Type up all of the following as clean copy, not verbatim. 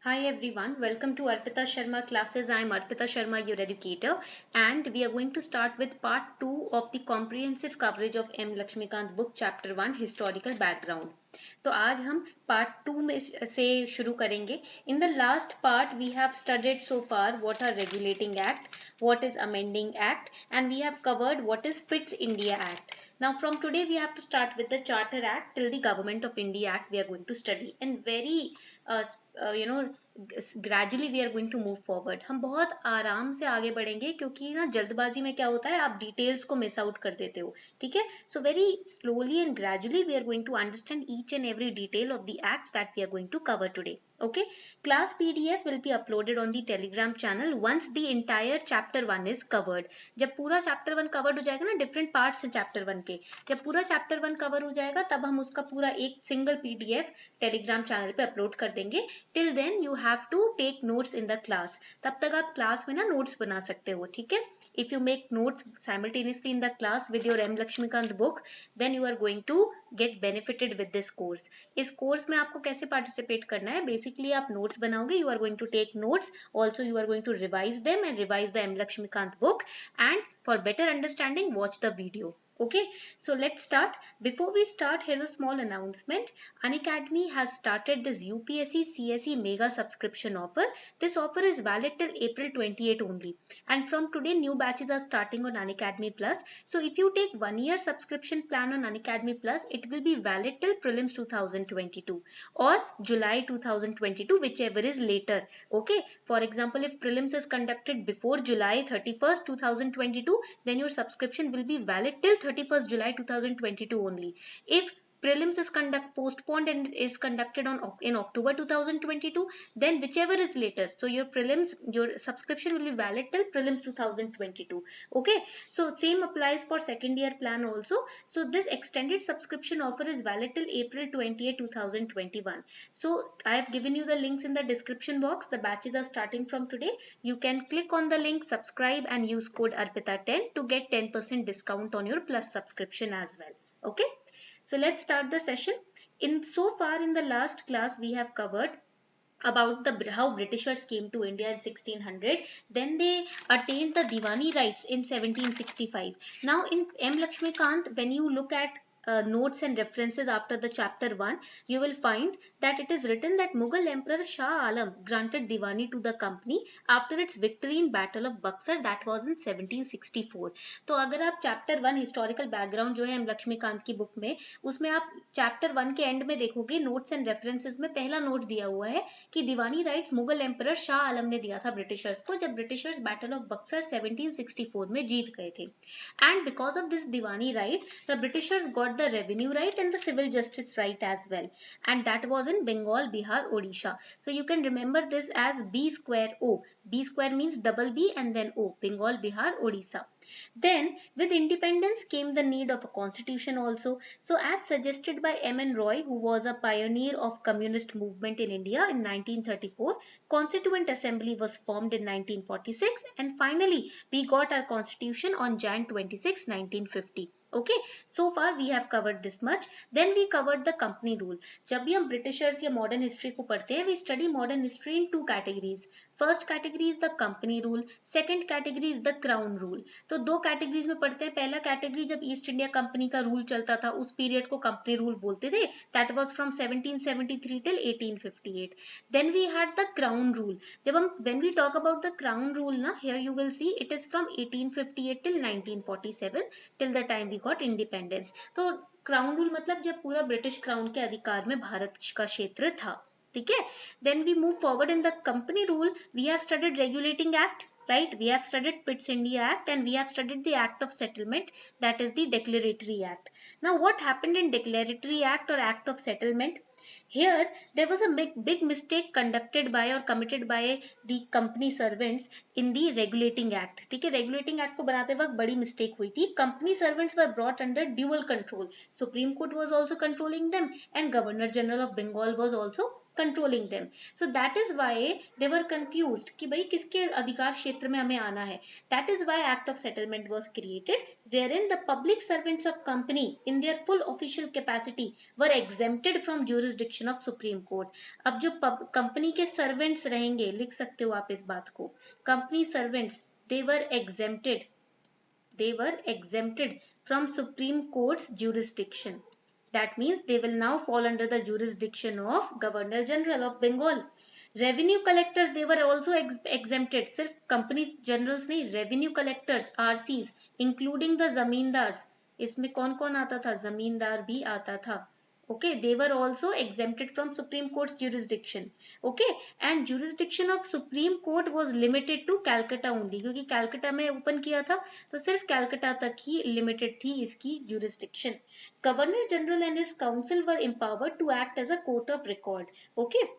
Hi everyone, welcome to Arpita Sharma classes. I am Arpita Sharma, your educator, and we are going to start with part 2 of the comprehensive coverage of M. Lakshmikant book chapter 1 historical background. तो आज हम part 2 में से शुरू करेंगे. In the last part we have studied so far what are regulating act, what is amending act, and we have covered what is Pitt's India Act. Now from today we have to start with the Charter Act till the Government of India Act we are going to study, and very you know gradually we are going to move forward. हम बहुत आराम से आगे बढ़ेंगे क्योंकि ना जल्दबाजी में क्या होता है, आप डिटेल्स को मिस आउट कर देते हो. ठीक है, so very slowly and gradually we are going to understand each and every detail of the acts that we are going to cover today. Okay, class PDF will be uploaded on the Telegram channel once the entire chapter 1 is covered. जब पूरा chapter 1 covered हो जाएगा ना, different parts हैं chapter 1 के, जब पूरा chapter 1 cover हो जाएगा तब हम उसका पूरा एक single PDF Telegram channel पे upload कर देंगे. Till then you have to take notes in the class. तब तक आप class में ना notes बना सकते हो. ठीक है, if you make notes simultaneously in the class with your M. Lakshmikant book, then you are going to get benefited with this course. इस कोर्स में आपको कैसे पार्टिसिपेट करना है, बेसिकली आप नोट्स बनाओगे, you are going to take notes, also you are going to revise them and revise the M Laxmikanth book, and for better understanding watch the video. Okay, so let's start. Before we start, here's a small announcement. Unacademy has started this UPSC CSE mega subscription offer. This offer is valid till April 28 only, and from today new batches are starting on Unacademy Plus. So if you take 1 year subscription plan on Unacademy Plus, it will be valid till prelims 2022 or July 2022, whichever is later. Okay, for example, if prelims is conducted before July 31st 2022, then your subscription will be valid till 31st July 2022 only. If prelims is postponed and is conducted in October 2022, then whichever is later, so your subscription will be valid till prelims 2022. Okay, so same applies for second year plan also. So this extended subscription offer is valid till April 28 2021. So I have given you the links in the description box. The batches are starting from today. You can click on the link, subscribe, and use code ARPITA10 to get 10% discount on your plus subscription as well. Okay, so let's start the session. So far in the last class we have covered about how Britishers came to India in 1600. Then they attained the Diwani rights in 1765. Now in M. Lakshmikant, when you look at notes and references after the chapter 1, you will find that it is written that Mughal Emperor Shah Alam granted Diwani to the company after its victory in Battle of Buxar, that was in 1764. तो अगर आप chapter 1 historical background जो है M. Laxmikant की book में, उसमें आप chapter 1 के end में देखोगे notes and references में पहला note दिया हुआ है कि दीवानी राइट्स मुगल एम्परर शाह आलम ने दिया था ब्रिटिशर्स को जब ब्रिटिशर्स बैटल ऑफ बक्सर 1764 में जीत गए थे. And because of this Diwani right the Britishers got the revenue right and the civil justice right as well, and that was in Bengal, Bihar, Odisha. So you can remember this as B square O. B square means double B and then O, Bengal, Bihar, Odisha. Then with independence came the need of a constitution also. So as suggested by M.N. Roy, who was a pioneer of communist movement in India in 1934, Constituent Assembly was formed in 1946, and finally we got our constitution on Jan 26, 1950. Okay, so far we have covered this much. Then we covered the company rule. जब भी हम Britishers या modern history को पढ़ते हैं, we study modern history in two categories. First category is the company rule, second category is the crown rule. तो दो categories में पढ़ते हैं. पहला कैटेगरी जब ईस्ट इंडिया कंपनी का रूल चलता था, उस पीरियड को कंपनी रूल बोलते थे. That was from 1773 till 1858. Then we had the crown rule. जब हम when we talk about the crown rule ना, here you will see it is from 1858 till 1947, till the time we got independence. तो crown rule मतलब जब पूरा British crown के अधिकार में भारत का क्षेत्र था. ठीक है, then we move forward in the company rule. We have studied regulating act, right? We have studied Pitt's India Act, and we have studied the Act of Settlement, that is the Declaratory Act. Now what happened in Declaratory Act or Act of Settlement? Here there was a big mistake conducted by or committed by the company servants in the Regulating Act. ठीक है, Regulating Act को बनाते वक्त बड़ी mistake हुई थी. Company servants were brought under dual control. Supreme Court was also controlling them, and Governor General of Bengal was also controlling them. So that is why they were confused कि भाई किसके अधिकार क्षेत्र में हमें आना है. That is why Act of Settlement was created, wherein the public servants of company in their full official capacity were exempted from jurisdiction of Supreme Court. अब जो कंपनी के सर्वेंट्स रहेंगे, लिख सकते हो आप इस बात को, company servants they were exempted from Supreme Court's jurisdiction. That means they will now fall under the jurisdiction of Governor General of Bengal. Revenue collectors, they were also exempted. सिर्फ companies generals नहीं, revenue collectors, RCs, including the zamindars. इसमें कौन कौन आता था? जमींदार भी आता था. Okay, they were also exempted from Supreme Court's jurisdiction. Okay, and jurisdiction of Supreme Court was limited to Calcutta only, क्योंकि कैलकाटा में ओपन किया था तो सिर्फ कैलकाटा तक ही लिमिटेड थी इसकी jurisdiction. Governor General and his council were empowered to act as a court of record. Okay.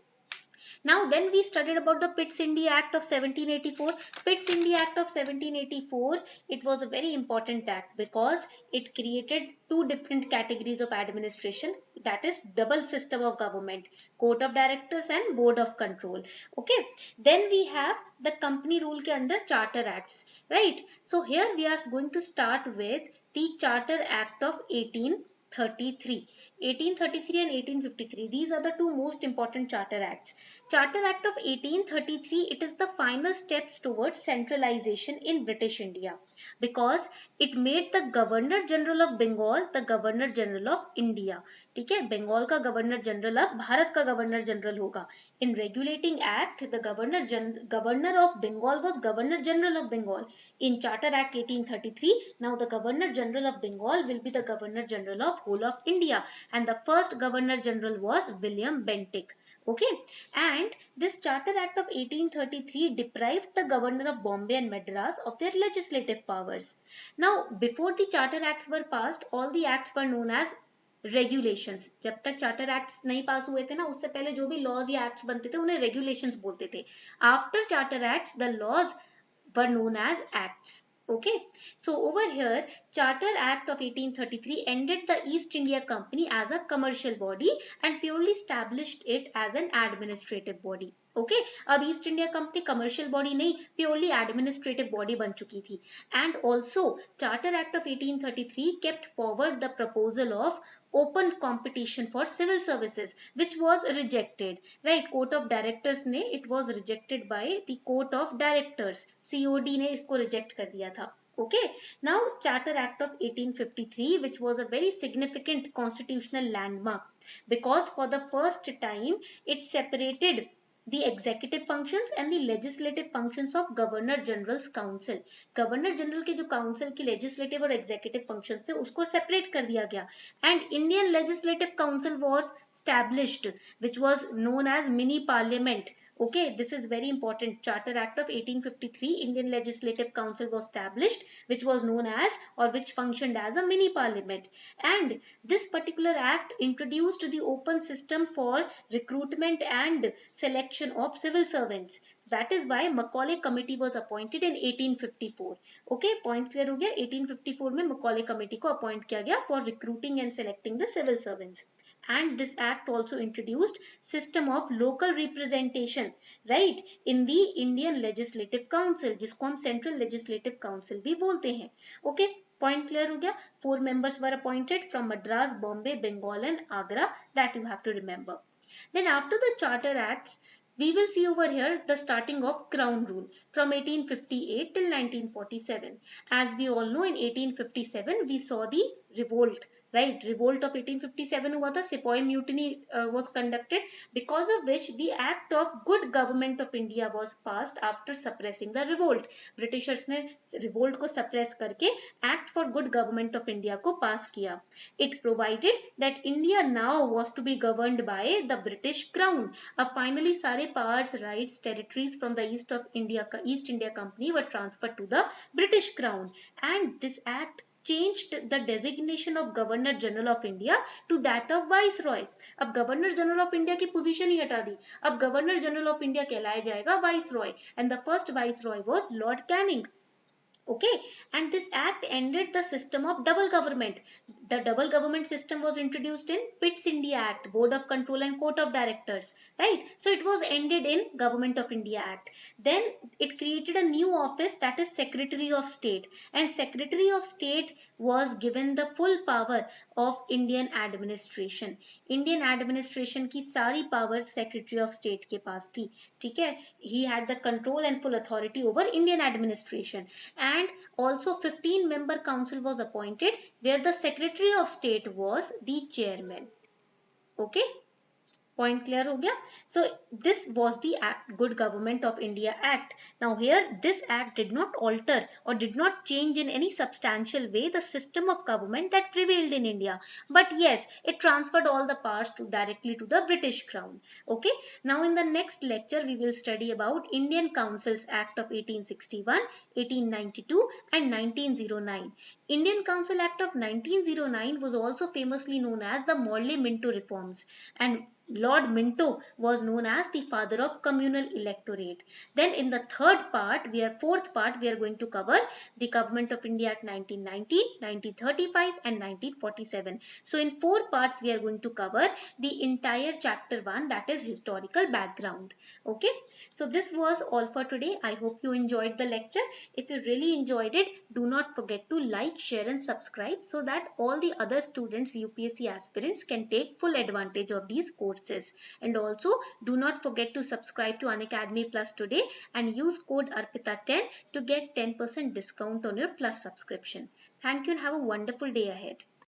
Now then we studied about the Pitt-Sindhi Act of 1784. Pitt-Sindhi Act of 1784, it was a very important act because it created two different categories of administration, that is double system of government, court of directors and board of control. Okay, then we have the company rule ke under charter acts, right? So here we are going to start with the Charter Act of 1833. 1833 and 1853, these are the two most important charter acts. Charter Act of 1833, it is the final steps towards centralization in British India because it made the Governor General of Bengal the Governor General of India. ठीक है, बंगाल का governor general अब भारत का governor general होगा. In regulating act, the Governor of Bengal was Governor General of Bengal. In Charter Act 1833, now the Governor General of Bengal will be the Governor General of whole of India, and the first Governor General was William Bentinck. Okay, and this Charter Act of 1833 deprived the Governor of Bombay and Madras of their legislative powers. Now, before the Charter Acts were passed, all the acts were known as regulations. जब तक charter acts नहीं पास हुए थे ना, उससे पहले जो भी लॉज या एक्ट्स बनते थे उन्हें रेगुलेशंस बोलते थे. After charter acts the laws were known as acts. Okay, so over here Charter Act of 1833 ended the East India Company as a commercial body and purely established it as an administrative body. Okay, अब east India company commercial body नहीं, purely administrative body बन चुकी थी. And also charter act of 1833 kept forward the proposal of open competition for civil services, which was rejected. Right, court of directors ने, it was rejected by the court of directors. COD ने इसको reject कर दिया था. Okay, now Charter Act of 1853, which was a very significant constitutional landmark because for the first time it separated the executive functions and the legislative functions of Governor General's Council. Governor General के जो council की legislative और executive functions थे उसको separate कर दिया गया. And Indian Legislative Council was established, which was known as mini parliament. Okay, this is very important. Charter Act of 1853, Indian Legislative Council was established, which was known as or which functioned as a mini parliament. And this particular act introduced the open system for recruitment and selection of civil servants. That is why Macaulay Committee was appointed in 1854. Okay, point clear हो गया. 1854 में Macaulay Committee को appoint किया गया for recruiting and selecting the civil servants. And this act also introduced system of local representation, right, in the Indian Legislative Council, जिसको हम Central Legislative Council भी बोलते हैं. Okay, point clear हो गया. 4 members were appointed from Madras, Bombay, Bengal and Agra. That you have to remember. Then after the Charter Acts, we will see over here the starting of Crown Rule from 1858 till 1947. As we all know, in 1857 we saw the revolt. Right, revolt of 1857 हुआ था. Sepoy mutiny was conducted, because of which the Act of Good Government of India was passed after suppressing the revolt. Britishers ने revolt को suppress करके Act for Good Government of India को pass किया. It provided that India now was to be governed by the British Crown. अब finally सारे powers, rights, territories from the East India Company were transferred to the British Crown, and this act changed the designation of Governor General of India to that of Viceroy. अब Governor General of India की position ही हटा दी. अब Governor General of India कहलाया जाएगा Viceroy, and the first Viceroy was Lord Canning. Okay, and this act ended the system of double government. The double government system was introduced in Pitt's India Act, Board of Control and Court of Directors, right? So it was ended in Government of India Act. Then it created a new office, that is Secretary of State, and Secretary of State was given the full power of Indian administration. Indian administration की सारी powers Secretary of State के पास थी, ठीक है? He had the control and full authority over Indian administration. And also 15-member council was appointed where the Secretary of State was the chairman. Okay, point clear ho gaya? So this was the act, Good Government of India Act. Now here this act did not alter or did not change in any substantial way the system of government that prevailed in India, but yes, it transferred all the powers directly to the British Crown. Okay, now in the next lecture we will study about Indian Councils Act of 1861, 1892 and 1909. Indian Council Act of 1909 was also famously known as the Morley-Minto reforms, and Lord Minto was known as the father of communal electorate. Then in the fourth part, we are going to cover the Government of India Act 1990, 1935 and 1947. So in 4 parts, we are going to cover the entire chapter 1, that is historical background. Okay. So this was all for today. I hope you enjoyed the lecture. If you really enjoyed it, do not forget to like, share and subscribe so that all the other students, UPSC aspirants, can take full advantage of these courses. And also do not forget to subscribe to Unacademy Plus today and use code ARPITA10 to get 10% discount on your Plus subscription. Thank you and have a wonderful day ahead.